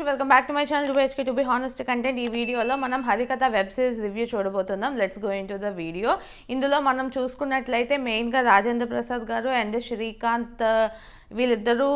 Welcome back to my channel టుబేచ్కి to be honest content. ఈ వీడియోలో మనం హరికథ వెబ్ సిరీస్ రివ్యూ చూడబోతున్నాం. Let's go into the video. ఇందులో మనం చూసుకున్నట్లయితే మెయిన్గా రాజేంద్ర ప్రసాద్ గారు అండ్ శ్రీకాంత్ వీళ్ళిద్దరూ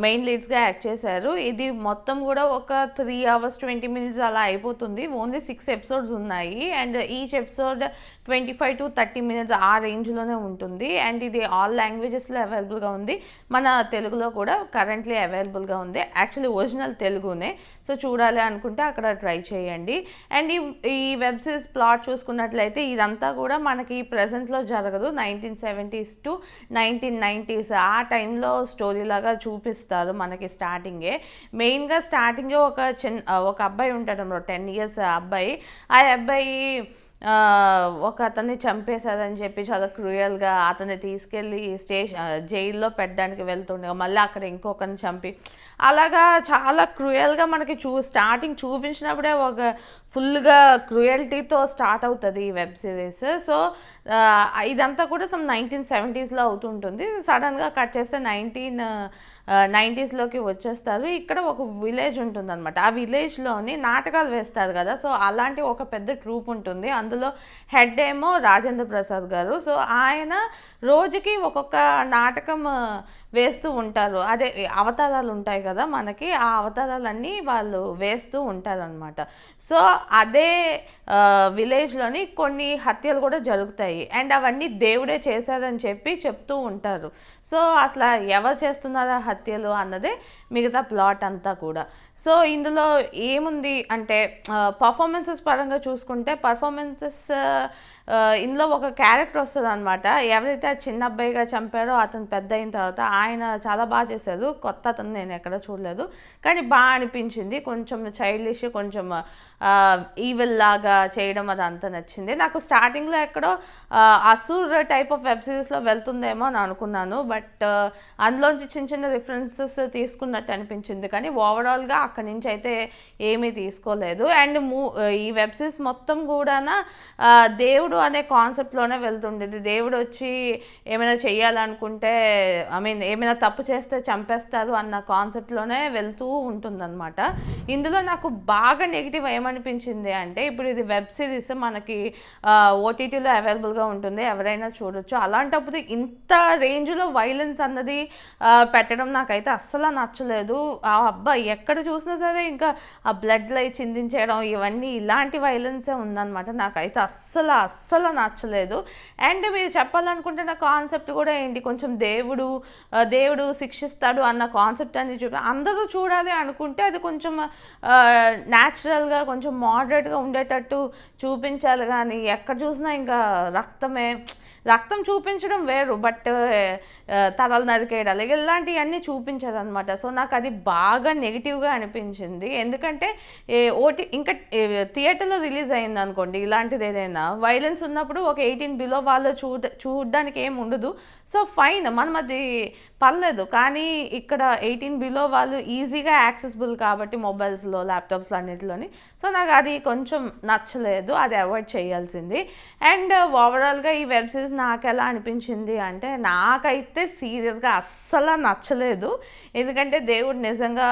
మెయిన్ లీడ్స్గా యాక్ట్ చేశారు. ఇది మొత్తం కూడా ఒక 3 hours 20 minutes అలా అయిపోతుంది. ఓన్లీ 6 episodes ఉన్నాయి and each episode 25 to 30 minutes ఆ రేంజ్లోనే ఉంటుంది. అండ్ ఇది ఆల్ లాంగ్వేజెస్లో అవైలబుల్గా ఉంది. మన తెలుగులో కూడా కరెంట్లీ అవైలబుల్గా ఉంది. యాక్చువల్లీ ఒరిజినల్ తెలుగునే. సో చూడాలి అనుకుంటే అక్కడ ట్రై చేయండి. అండ్ ఈ వెబ్ సిరీస్ ప్లాట్ చూసుకున్నట్లయితే ఇదంతా కూడా మనకి ప్రజెంట్లో జరగదు. 1970s to 1990s ఆ టైంలో స్టోరీ లాగా చూపిస్తారు మనకి స్టార్టింగే. మెయిన్గా స్టార్టింగే ఒక అబ్బాయి ఉంటాడు, 10 years అబ్బాయి. ఆ అబ్బాయి ఒక అతన్ని చంపేశారని చెప్పి చాలా క్రూయల్గా అతన్ని తీసుకెళ్ళి జైల్లో పెట్టడానికి వెళ్తుండే, మళ్ళీ అక్కడ ఇంకొకరిని చంపి అలాగా చాలా క్రూయల్గా మనకి స్టార్టింగ్ చూపించినప్పుడే ఒక ఫుల్గా క్రూయల్టీతో స్టార్ట్ అవుతుంది ఈ వెబ్ సిరీస్. సో ఇదంతా కూడా 1970sలో అవుతుంటుంది. సడన్గా కట్ చేస్తే 1990sలోకి వచ్చేస్తారు. ఇక్కడ ఒక విలేజ్ ఉంటుంది అనమాట. ఆ విలేజ్లోని నాటకాలు వేస్తారు కదా. సో అలాంటి ఒక పెద్ద ట్రూప్ ఉంటుంది. అందులో హెడ్ ఏమో రాజేంద్ర ప్రసాద్ గారు. సో ఆయన రోజుకి ఒక్కొక్క నాటకం వేస్తూ ఉంటారు. అదే అవతారాలు ఉంటాయి కదా మనకి, ఆ అవతారాలన్నీ వాళ్ళు వేస్తూ ఉంటారు అనమాట. సో అదే విలేజ్లోని కొన్ని హత్యలు కూడా జరుగుతాయి అండ్ అవన్నీ దేవుడే చేశారని చెప్పి చెప్తూ ఉంటారు. సో అసలు ఎవరు చేస్తున్నారా హత్యలు అన్నదే మిగతా ప్లాట్ అంతా కూడా. సో ఇందులో ఏముంది అంటే పర్ఫార్మెన్సెస్ పరంగా చూసుకుంటే ఇందులో ఒక క్యారెక్టర్ వస్తుంది అనమాట. ఎవరైతే ఆ చిన్న అబ్బాయిగా చంపారో అతను పెద్ద అయిన తర్వాత ఆయన చాలా బాగా చేశారు. కొత్త అతను నేను ఎక్కడ చూడలేదు, కానీ బాగా అనిపించింది. కొంచెం చైల్డిష్, కొంచెం ఈవిల్ లాగా చేయడం అది అంతా నచ్చింది నాకు. స్టార్టింగ్లో ఎక్కడో అసూర్ టైప్ ఆఫ్ వెబ్ సిరీస్లో వెళ్తుందేమో అని అనుకున్నాను, బట్ అందులోంచి చిన్న చిన్న రిఫరెన్సెస్ తీసుకున్నట్టు అనిపించింది, కానీ ఓవరాల్గా అక్కడి నుంచి అయితే ఏమీ తీసుకోలేదు. అండ్ ఈ వెబ్ సిరీస్ మొత్తం కూడా దేవుడు అనే కాన్సెప్ట్లోనే వెళ్తుండేది. దేవుడు వచ్చి ఏమైనా చెయ్యాలనుకుంటే ఏమైనా తప్పు చేస్తే చంపేస్తారు అన్న కాన్సెప్ట్లోనే వెళ్తూ ఉంటుందన్నమాట. ఇందులో నాకు బాగా నెగిటివ్ ఏమనిపించింది అంటే, ఇప్పుడు ఇది వెబ్ సిరీస్ మనకి ఓటీటీలో అవైలబుల్గా ఉంటుంది, ఎవరైనా చూడొచ్చు. అలాంటప్పుడు ఇంత రేంజ్లో వైలెన్స్ అన్నది పెట్టడం నాకైతే అస్సలు నచ్చలేదు. ఆ అబ్బాయి ఎక్కడ చూసినా సరే ఇంకా ఆ బ్లడ్ లై చిందించడం ఇవన్నీ ఇలాంటి వైలెన్సే ఉందన్నమాట. నాకైతే అస్సలు నచ్చలేదు. అండ్ మీరు చెప్పాలనుకుంటే నా కాన్సెప్ట్ కూడా ఏంటి, కొంచెం దేవుడు శిక్షిస్తాడు అన్న కాన్సెప్ట్ అని అందరూ చూడాలి అనుకుంటే అది కొంచెం న్యాచురల్గా కొంచెం మోడరేట్గా ఉండేటట్టు చూపించాలి, కానీ ఎక్కడ చూసినా ఇంకా రక్తం చూపించడం వేరు, బట్ తలలు నరికేయడాలి ఇలాంటివన్నీ చూపించారు అనమాట. సో నాకు అది బాగా నెగిటివ్గా అనిపించింది. ఎందుకంటే ఇంకా థియేటర్లో రిలీజ్ అయింది అనుకోండి, ఇలాంటిది ఏదైనా వైలెన్స్ ఉన్నప్పుడు ఒక 18 below వాళ్ళు చూడడానికి ఏమి ఉండదు. సో ఫైన్, మనం అది పర్లేదు. కానీ ఇక్కడ 18 below వాళ్ళు ఈజీగా యాక్సెసిబుల్ కాబట్టి మొబైల్స్లో, ల్యాప్టాప్స్లో అన్నింటిలోని. సో నాకు అది కొంచెం నచ్చలేదు, అది అవాయిడ్ చేయాల్సింది. అండ్ ఓవరాల్గా ఈ వెబ్ సిరీస్ నాకు ఎలా అనిపించింది అంటే, నాకైతే సీరియస్గా అస్సలు నచ్చలేదు. ఎందుకంటే దేవుడు నిజంగా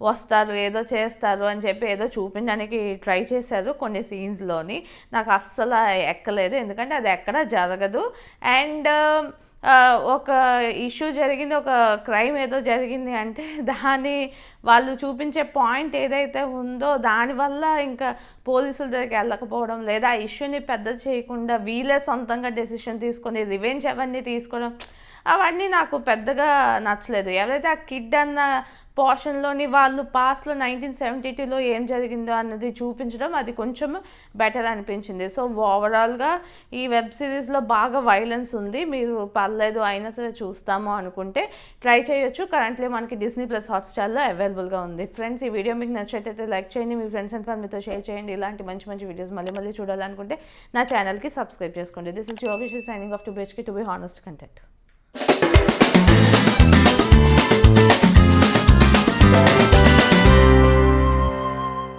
వస్తారు, ఏదో చేస్తారు అని చెప్పి ఏదో చూపించడానికి ట్రై చేశారు కొన్ని సీన్స్లోని. నాకు అస్సలు ఎక్కలేదు, ఎందుకంటే అది ఎక్కడా జరగదు. అండ్ ఒక ఇష్యూ జరిగింది, ఒక క్రైమ్ ఏదో జరిగింది అంటే దాన్ని వాళ్ళు చూపించే పాయింట్ ఏదైతే ఉందో దానివల్ల ఇంకా పోలీసుల దగ్గరికి వెళ్ళకపోవడం, లేదా ఆ ఇష్యూని పెద్ద చేయకుండా వీళ్ళే సొంతంగా డెసిషన్ తీసుకొని రివెంజ్ అవన్నీ తీసుకోవడం, అవన్నీ నాకు పెద్దగా నచ్చలేదు. ఎవరైతే ఆ కిడ్ అన్న పోర్షన్లోని వాళ్ళు పాస్ట్లో 1972లో ఏం జరిగిందో అన్నది చూపించడం, అది కొంచెం బెటర్ అనిపించింది. సో ఓవరాల్గా ఈ వెబ్ సిరీస్లో బాగా వైలెన్స్ ఉంది. మీరు పర్లేదు అయినా సరే చూస్తాము అనుకుంటే ట్రై చేయొచ్చు. కరెంట్లీ మనకి Disney+ హాట్స్టార్లో అవైలబుల్గా ఉంది. ఫ్రెండ్స్, ఈ వీడియో మీకు నచ్చైతే లైక్ చేయండి, మీ ఫ్రెండ్స్ అండ్ ఫ్యామిలీతో షేర్ చేయండి. ఇలాంటి మంచి వీడియోస్ మళ్ళీ చూడాలనుకుంటే నా ఛానల్కి సబ్స్క్రైబ్ చేసుకోండి. This is Yogesh signing off to be honest content.